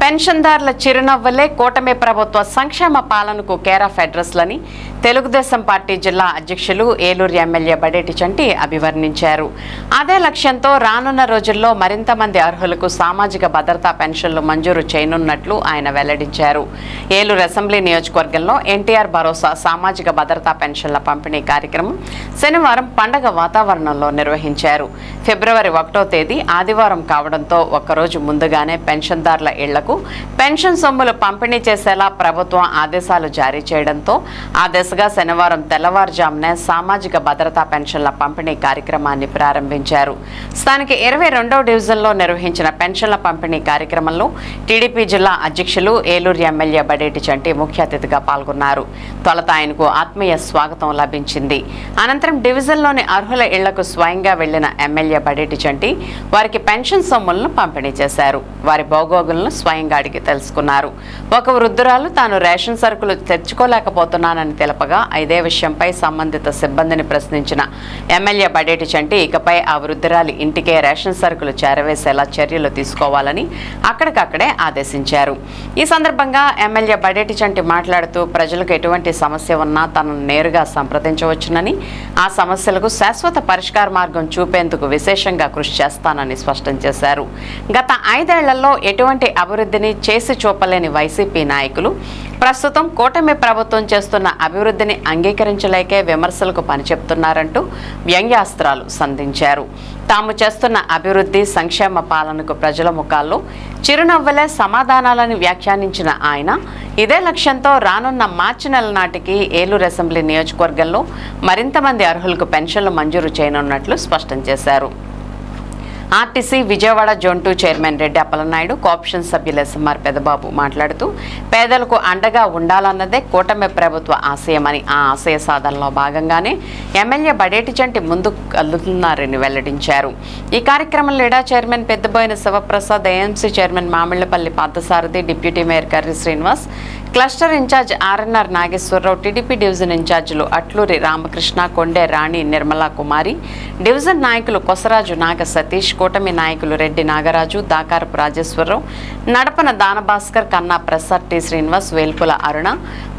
పెన్షన్దారుల చిరునవ్వులే కూటమి ప్రభుత్వ సంక్షేమ పాలనకు కేర్ ఆఫ్ అడ్రస్లని తెలుగుదేశం పార్టీ జిల్లా అధ్యక్షులు ఏలూరు ఎమ్మెల్యే బడేటి చంటి అభివర్ణించారు. అదే లక్ష్యంతో రానున్న రోజుల్లో మరింత మంది అర్హులకు సామాజిక భద్రతా పెన్షన్లు మంజూరు చేయనున్నట్లు ఆయన వెల్లడించారు. ఏలూరు అసెంబ్లీ నియోజకవర్గంలో ఎన్టీఆర్ భరోసా సామాజిక భద్రతా పెన్షన్ల పంపిణీ కార్యక్రమం శనివారం పండగ వాతావరణంలో నిర్వహించారు. ఫిబ్రవరి 1వ తేదీ ఆదివారం కావడంతో ఒక్కరోజు ముందుగానే పెన్షన్దారుల ఇళ్లకు పెన్షన్ సొమ్ములు పంపిణీ చేసేలా ప్రభుత్వం ఆదేశాలు జారీ చేయడంతో ఆ దిశగా శనివారం తెల్లవారుజామునే సామాజిక భద్రతా పెన్షన్ల పంపిణీ కార్యక్రమాన్ని ప్రారంభించారు. స్థానిక 22వ డివిజన్లో నిర్వహించిన పెన్షన్ల పంపిణీ కార్యక్రమంలో టీడీపీ జిల్లా అధ్యక్షులు ఏలూరు ఎమ్మెల్యే బడేటి చంటి ముఖ్య అతిథిగా పాల్గొన్నారు. తొలుత ఆయనకు ఆత్మీయ స్వాగతం లభించింది. అనంతరం డివిజన్లోని అర్హుల ఇళ్లకు స్వయంగా వెళ్లిన ఎమ్మెల్యే బడేటి చంటి వారికి పెన్షన్ సొమ్ములను పంపిణీ చేశారు. వారి బాగోగులను స్వయంగా అడిగి తెలుసుకున్నారు. ఒక వృద్ధురాలు తాను రేషన్ సరుకులు తెచ్చుకోలేకపోతున్నానని తెలపగా ఇదే విషయంపై సంబంధిత సిబ్బందిని ప్రశ్నించిన ఎమ్మెల్యే బడేటి చంటి ఇకపై ఆ వృద్ధురాలి ఇంటికే రేషన్ సరుకులు చేరవేసేలా చర్యలు తీసుకోవాలని అక్కడికక్కడే ఆదేశించారు. ఈ సందర్భంగా ఎమ్మెల్యే బడేటి చంటి మాట్లాడుతూ ప్రజలకు ఎటువంటి సమస్య ఉన్నా తనను నేరుగా సంప్రదించవచ్చునని, ఆ సమస్యలకు శాశ్వత పరిష్కార మార్గం చూపేందుకు విశేషంగా కృషి చేస్తానని స్పష్టం చేశారు. గత 5 ఏళ్లలో ఎటువంటి అభివృద్ధిని చేసి చూపలేని వైసీపీ నాయకులు ప్రస్తుతం కూటమి ప్రభుత్వం చేస్తున్న అభివృద్ధిని అంగీకరించలేకే విమర్శలకు పనిచెప్తున్నారంటూ వ్యంగ్యాస్త్రాలు సంధించారు. తాము చేస్తున్న అభివృద్ధి సంక్షేమ పాలనకు ప్రజల ముఖాల్లో చిరునవ్వులే సమాధానాలని వ్యాఖ్యానించిన ఆయన ఇదే లక్ష్యంతో రానున్న మార్చి నెల నాటికి ఏలూరు అసెంబ్లీ నియోజకవర్గంలో మరింత మంది అర్హులకు పెన్షన్లు మంజూరు చేయనున్నట్లు స్పష్టం చేశారు. RTC Vijayawada zone 2 chairman Reddy Appalanaidu, cooption సభ్యులు ఎస్ఎంఆర్ పెదబాబు మాట్లాడుతూ పేదలకు అండగా ఉండాలన్నదే కూటమి ప్రభుత్వ ఆశయమని, ఆ ఆశయ సాధనలో భాగంగానే ఎమ్మెల్యే బడేటి చంటి ముందుకు కదులుతున్నారని వెల్లడించారు. ఈ కార్యక్రమంలో ఇడా chairman Peddaboina Sivaprasad, AMC chairman Mamillapalli Parthasarathi, deputy mayor Karri Srinivas, cluster incharge RNR Nageswararao, TDP division ఇన్ఛార్జీలు అట్లూరి రామకృష్ణ, కొండే రాణి, నిర్మలా కుమారి, డివిజన్ నాయకులు కొసరాజు నాగ సతీష్, కూటమి నాయకులు రెడ్డి నాగరాజు, దాకారపు రాజేశ్వరరావు, నడపన దానభాస్కర్, కన్నా ప్రసాద్, టి శ్రీనివాస్, వేల్పుల అరుణ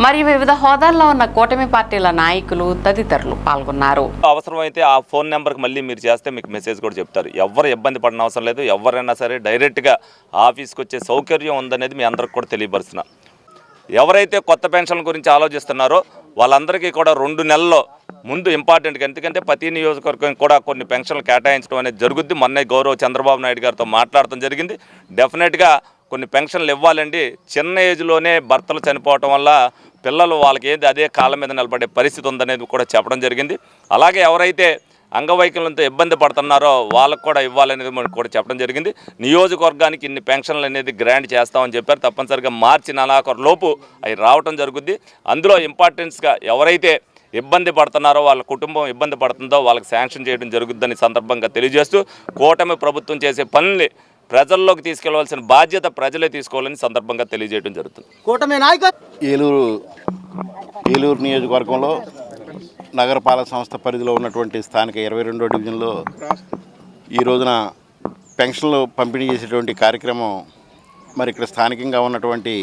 మరియు వివిధ హోదాల్లో ఉన్న కూటమి పార్టీల నాయకులు తదితరులు పాల్గొన్నారు. అవసరమైతే ఆ ఫోన్ నెంబర్కి మళ్ళీ మీరు చేస్తే మీకు మెసేజ్ కూడా చెప్తారు. ఎవరు ఇబ్బంది పడిన అవసరం లేదు. ఎవరైనా సరే డైరెక్ట్గా ఆఫీస్కి వచ్చే సౌకర్యం ఉందనేది మీ అందరికి కూడా తెలియపరుస్తున్నా. ఎవరైతే కొత్త పెన్షన్ గురించి ఆలోచిస్తున్నారో వాళ్ళందరికీ కూడా 2 నెలల్లో ముందు ఇంపార్టెంట్గా, ఎందుకంటే ప్రతి నియోజకవర్గం కూడా కొన్ని పెన్షన్లు కేటాయించడం అనేది జరుగుద్ది. మొన్న గౌరవ చంద్రబాబు నాయుడు గారితో మాట్లాడటం జరిగింది. డెఫినెట్గా కొన్ని పెన్షన్లు ఇవ్వాలండి. చిన్న ఏజ్లోనే భర్తలు చనిపోవటం వల్ల పిల్లలు వాళ్ళకి ఏది అదే కాళ్ళ మీద నిలబడే పరిస్థితి ఉందనేది కూడా చెప్పడం జరిగింది. అలాగే ఎవరైతే అంగవైకల్యంతో ఇబ్బంది పడుతున్నారో వాళ్ళకు కూడా ఇవ్వాలనేది మనకు కూడా చెప్పడం జరిగింది. నియోజకవర్గానికి ఇన్ని పెన్షన్లు అనేది గ్రాంట్ చేస్తామని చెప్పారు. తప్పనిసరిగా మార్చి 4 లోపు అవి రావడం జరుగుద్ది. అందులో ఇంపార్టెన్స్గా ఎవరైతే ఇబ్బంది పడుతున్నారో, వాళ్ళ కుటుంబం ఇబ్బంది పడుతుందో వాళ్ళకి శాంక్షన్ చేయడం జరుగుద్దని సందర్భంగా తెలియజేస్తూ కూటమి ప్రభుత్వం చేసే పనుల్ని ప్రజల్లోకి తీసుకెళ్లవలసిన బాధ్యత ప్రజలే తీసుకోవాలని సందర్భంగా తెలియజేయడం జరుగుతుంది. కూటమి ఏలూరు నియోజకవర్గంలో నగరపాలక సంస్థ పరిధిలో ఉన్నటువంటి స్థానిక 22వ డివిజన్లో ఈ రోజున పెన్షన్లు పంపిణీ చేసేటువంటి కార్యక్రమం మరి ఇక్కడ స్థానికంగా ఉన్నటువంటి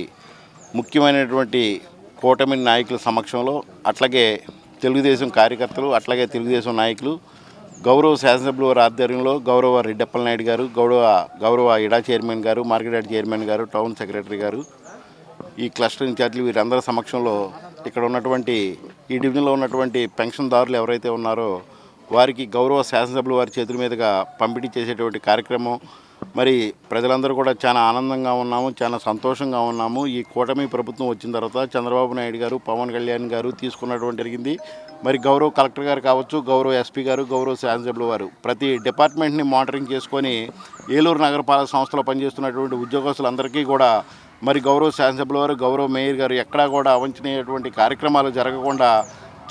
ముఖ్యమైనటువంటి కూటమి నాయకుల సమక్షంలో, అట్లాగే తెలుగుదేశం కార్యకర్తలు, అట్లాగే తెలుగుదేశం నాయకులు, గౌరవ శాసనసభ్యుల వారి ఆధ్వర్యంలో గౌరవ రెడ్డి అప్పలనాయుడు గారు, గౌరవ ఇడా చైర్మన్ గారు, మార్కెట్ యార్డ్ చైర్మన్ గారు, టౌన్ సెక్రటరీ గారు, ఈ క్లస్టర్ ఇన్ఛార్జీలు వీరందరి సమక్షంలో ఇక్కడ ఉన్నటువంటి ఈ డివిజన్లో ఉన్నటువంటి పెన్షన్దారులు ఎవరైతే ఉన్నారో వారికి గౌరవ శాసనసభ్యుల వారి చేతుల మీదుగా పంపిణీ చేసేటువంటి కార్యక్రమం. మరి ప్రజలందరూ కూడా చాలా ఆనందంగా ఉన్నాము, చాలా సంతోషంగా ఉన్నాము. ఈ కూటమి ప్రభుత్వం వచ్చిన తర్వాత చంద్రబాబు నాయుడు గారు, పవన్ కళ్యాణ్ గారు తీసుకున్నటువంటి జరిగింది. మరి గౌరవ కలెక్టర్ గారు కావచ్చు, గౌరవ ఎస్పీ గారు, గౌరవ శాసనసభ్యుల వారు ప్రతి డిపార్ట్మెంట్ని మానిటరింగ్ చేసుకొని ఏలూరు నగరపాలక సంస్థలో పనిచేస్తున్నటువంటి ఉద్యోగస్తులందరికీ కూడా మరి గౌరవ శాసనసభ్యుల వారు, గౌరవ మేయర్ గారు ఎక్కడా కూడా అవంచనీయటువంటి కార్యక్రమాలు జరగకుండా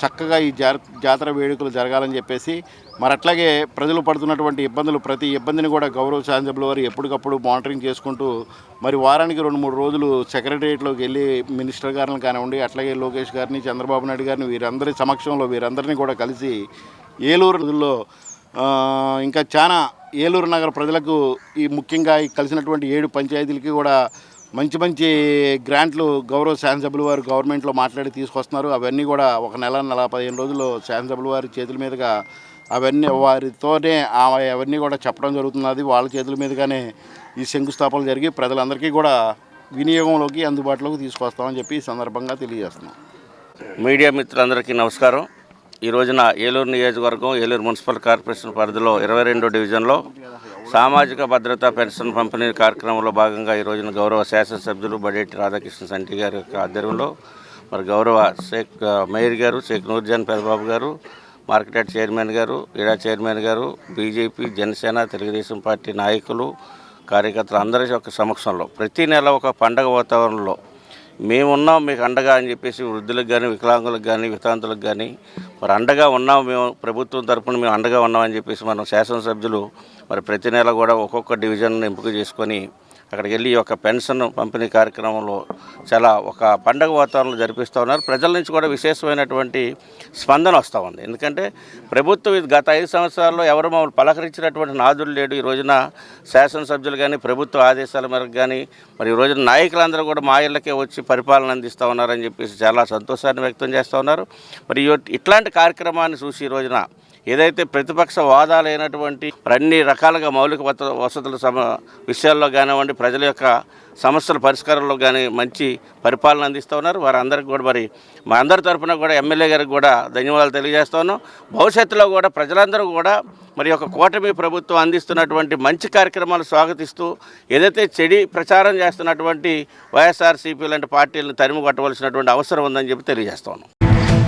చక్కగా ఈ జాతర వేడుకలు జరగాలని చెప్పేసి, మరి అట్లాగే ప్రజలు పడుతున్నటువంటి ఇబ్బందులు, ప్రతి ఇబ్బందిని కూడా గౌరవ శాసనసభ్యుల వారు ఎప్పటికప్పుడు మానిటరింగ్ చేసుకుంటూ మరి వారానికి 2-3 రోజులు సెక్రటరియట్లోకి వెళ్ళి మినిస్టర్ గారిని కానివ్వండి, అట్లాగే లోకేష్ గారిని, చంద్రబాబు నాయుడు గారిని వీరందరి సమక్షంలో వీరందరినీ కూడా కలిసి ఏలూరులో ఇంకా చాలా ఏలూరు నగర ప్రజలకు ఈ ముఖ్యంగా కలిసినటువంటి 7 పంచాయతీలకి కూడా మంచి మంచి గ్రాంట్లు గౌరవ శాసనసభ్యుల వారు గవర్నమెంట్లో మాట్లాడి తీసుకొస్తున్నారు. అవన్నీ కూడా ఒక నెల 15 రోజుల్లో శాసనసభ్యుల వారి చేతుల మీదుగా అవన్నీ వారితోనే అవన్నీ కూడా చెప్పడం జరుగుతున్నది. వాళ్ళ చేతుల మీదుగానే ఈ శంకుస్థాపనలు జరిగి ప్రజలందరికీ కూడా వినియోగంలోకి అందుబాటులోకి తీసుకొస్తామని చెప్పి ఈ సందర్భంగా తెలియజేస్తున్నాం. మీడియా మిత్రులందరికీ నమస్కారం. ఈ రోజున ఏలూరు నియోజకవర్గం ఏలూరు మున్సిపల్ కార్పొరేషన్ పరిధిలో 22వ డివిజన్లో సామాజిక భద్రతా పెన్షన్ పంపిణీ కార్యక్రమంలో భాగంగా ఈ రోజున గౌరవ శాసనసభ్యులు బడేటి రాధాకృష్ణ సంటి గారి యొక్క ఆధ్వర్యంలో మరి గౌరవ మేయర్ గారు షేక్ నూర్జాన్ పెదబాబు గారు, మార్కెట్ చైర్మన్ గారు, ఇడా చైర్మన్ గారు, బీజేపీ, జనసేన, తెలుగుదేశం పార్టీ నాయకులు, కార్యకర్తలు అందరి యొక్క సమక్షంలో ప్రతి నెల ఒక పండగ వాతావరణంలో మేమున్నాం మీకు అండగా అని చెప్పేసి వృద్ధులకు కానీ, వికలాంగులకు కానీ, వితాంతులకు కానీ మరి అండగా ఉన్నాం, మేము ప్రభుత్వం తరఫున మేము అండగా ఉన్నామని చెప్పేసి మనం శాసనసభ్యులు మరి ప్రతి నెల కూడా ఒక్కొక్క డివిజన్ ఎంపిక చేసుకొని అక్కడికి వెళ్ళి ఒక పెన్షన్ పంపిణీ కార్యక్రమంలో చాలా ఒక పండగ వాతావరణంలో జరిపిస్తూ ఉన్నారు. ప్రజల నుంచి కూడా విశేషమైనటువంటి స్పందన వస్తూ ఉంది. ఎందుకంటే ప్రభుత్వం గత 5 సంవత్సరాల్లో ఎవరు మమ్మల్ని పలకరించినటువంటి నాదులు లేడు. ఈ రోజున శాసనసభ్యులు కానీ ప్రభుత్వ ఆదేశాల మేరకు కానీ మరి ఈ రోజున నాయకులందరూ కూడా మా ఇళ్ళకే వచ్చి పరిపాలన అందిస్తూ ఉన్నారని చెప్పేసి చాలా సంతోషాన్ని వ్యక్తం చేస్తూ ఉన్నారు. మరి ఇట్లాంటి కార్యక్రమాన్ని చూసి ఈ రోజున ఏదైతే ప్రతిపక్ష వాదాలైనటువంటి అన్ని రకాలుగా మౌలిక వసతుల విషయాల్లో కానివ్వండి, ప్రజల యొక్క సమస్యల పరిష్కారంలో కానీ మంచి పరిపాలన అందిస్తూ ఉన్నారు. వారందరికీ కూడా మరి మా అందరి తరఫున కూడా ఎమ్మెల్యే గారికి కూడా ధన్యవాదాలు తెలియజేస్తా ఉన్నాం. భవిష్యత్తులో కూడా ప్రజలందరూ కూడా మరి యొక్క కూటమి ప్రభుత్వం అందిస్తున్నటువంటి మంచి కార్యక్రమాలు స్వాగతిస్తూ ఏదైతే చెడి ప్రచారం చేస్తున్నటువంటి వైఎస్ఆర్సీపీ లాంటి పార్టీలను తరిమి కొట్టవలసినటువంటి అవసరం ఉందని చెప్పి తెలియజేస్తా ఉన్నాం.